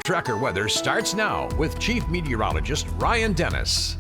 Tracker weather starts now with Chief Meteorologist Ryan Dennis.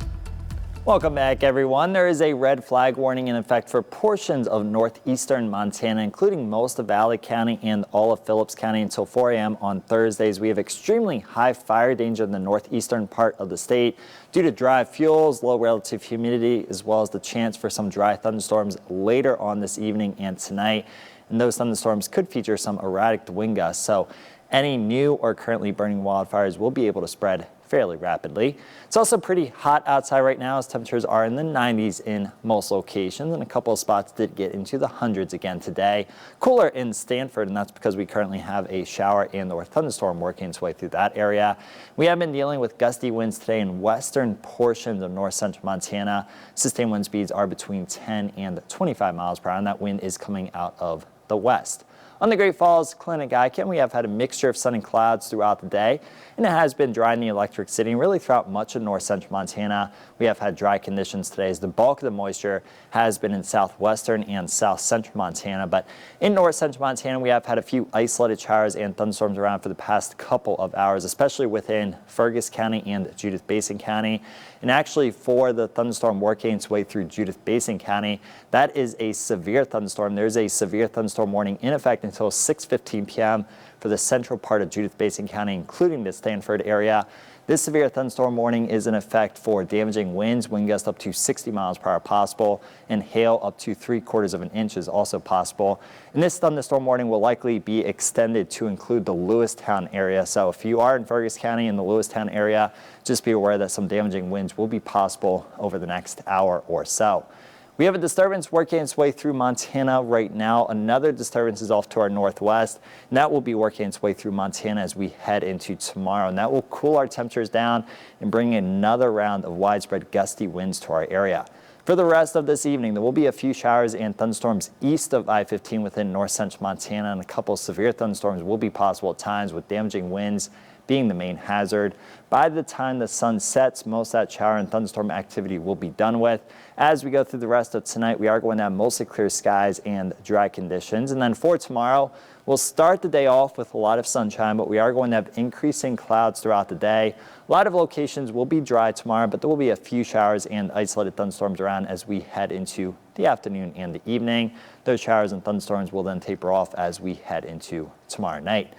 Welcome back, everyone. There is a red flag warning in effect for portions of northeastern Montana, including most of Valley County and all of Phillips County until 4 a.m. on Thursdays. We have extremely high fire danger in the northeastern part of the state due to dry fuels, low relative humidity, as well as the chance for some dry thunderstorms later on this evening and tonight. And those thunderstorms could feature some erratic wind gusts. So any new or currently burning wildfires will be able to spread fairly rapidly. It's also pretty hot outside right now as temperatures are in the 90s in most locations, and a couple of spots did get into the hundreds again today. Cooler in Stanford, and that's because we currently have a shower and or thunderstorm working its way through that area. We have been dealing with gusty winds today in western portions of north central Montana. Sustained wind speeds are between 10 and 25 miles per hour, and that wind is coming out of the west. On the Great Falls Clinic Icon, we have had a mixture of sun and clouds throughout the day, and it has been dry in the Electric City and really throughout much of north central Montana. We have had dry conditions today as the bulk of the moisture has been in southwestern and south central Montana. But in north central Montana, we have had a few isolated showers and thunderstorms around for the past couple of hours, especially within Fergus County and Judith Basin County. And actually, for the thunderstorm working its way through Judith Basin County, that is a severe thunderstorm. There's a severe thunderstorm warning in effect until 6:15 p.m. for the central part of Judith Basin County, including the Stanford area. This severe thunderstorm warning is in effect for damaging winds, wind gusts up to 60 miles per hour possible, and hail up to 3/4 of an inch is also possible. And this thunderstorm warning will likely be extended to include the Lewistown area. So if you are in Fergus County in the Lewistown area, just be aware that some damaging winds will be possible over the next hour or so. We have a disturbance working its way through Montana right now. Another disturbance is off to our northwest, and that will be working its way through Montana as we head into tomorrow. And that will cool our temperatures down and bring another round of widespread gusty winds to our area. For the rest of this evening, there will be a few showers and thunderstorms east of I-15 within north central Montana, and a couple of severe thunderstorms will be possible at times, with damaging winds being the main hazard. By the time the sun sets, most of that shower and thunderstorm activity will be done with. As we go through the rest of tonight, we are going to have mostly clear skies and dry conditions. And then for tomorrow, we'll start the day off with a lot of sunshine, but we are going to have increasing clouds throughout the day. A lot of locations will be dry tomorrow, but there will be a few showers and isolated thunderstorms around as we head into the afternoon and the evening. Those showers and thunderstorms will then taper off as we head into tomorrow night.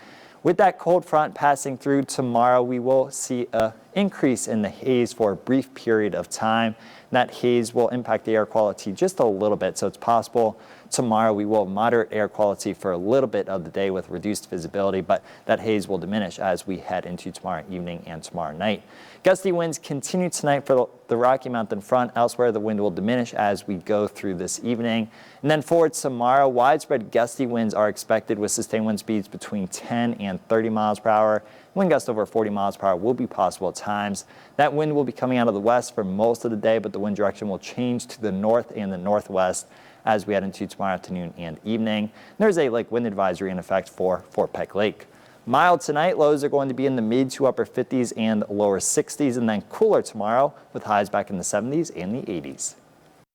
With that cold front passing through tomorrow, we will see an increase in the haze for a brief period of time. That haze will impact the air quality just a little bit, so it's possible tomorrow we will have moderate air quality for a little bit of the day with reduced visibility, but that haze will diminish as we head into tomorrow evening and tomorrow night. Gusty winds continue tonight for the Rocky Mountain front. Elsewhere, the wind will diminish as we go through this evening. And then forward tomorrow, widespread gusty winds are expected with sustained wind speeds between 10 and 30 miles per hour. Wind gusts over 40 miles per hour will be possible at times. That wind will be coming out of the west for most of the day, but the wind direction will change to the north and the northwest as we head into tomorrow afternoon and evening. There's a lake wind advisory in effect for Fort Peck Lake. Mild tonight, lows are going to be in the mid to upper 50s and lower 60s, and then cooler tomorrow with highs back in the 70s and the 80s.